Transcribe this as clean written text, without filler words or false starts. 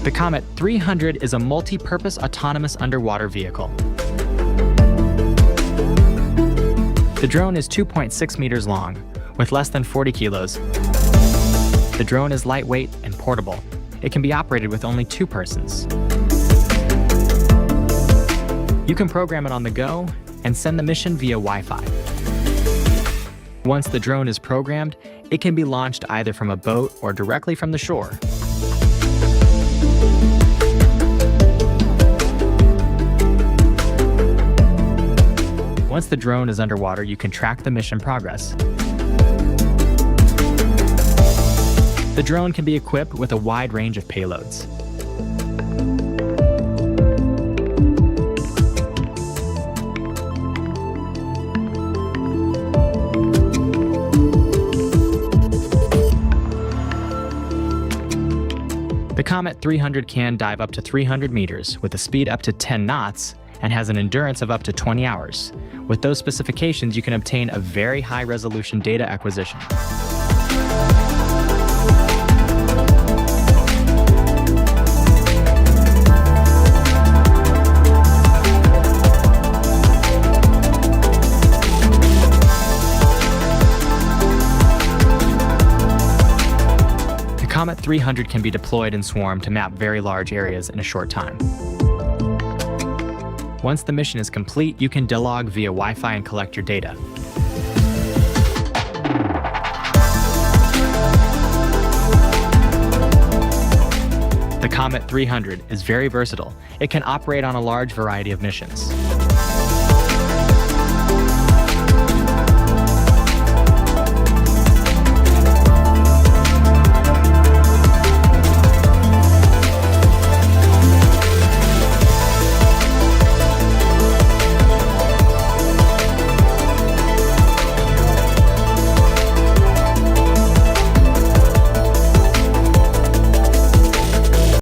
The COMET-300 is a multi-purpose autonomous underwater vehicle. The drone is 2.6 meters long, with less than 40 kilos. The drone is lightweight and portable. It can be operated with only 2 persons. You can program it on the go and send the mission via Wi-Fi. Once the drone is programmed, it can be launched either from a boat or directly from the shore. Once the drone is underwater, you can track the mission progress. The drone can be equipped with a wide range of payloads. The COMET-300 can dive up to 300 meters with a speed up to 10 knots and has an endurance of up to 20 hours. With those specifications, you can obtain a very high-resolution data acquisition. The COMET-300 can be deployed in swarm to map very large areas in a short time. Once the mission is complete, you can delog via Wi-Fi and collect your data. The COMET-300 is very versatile. It can operate on a large variety of missions.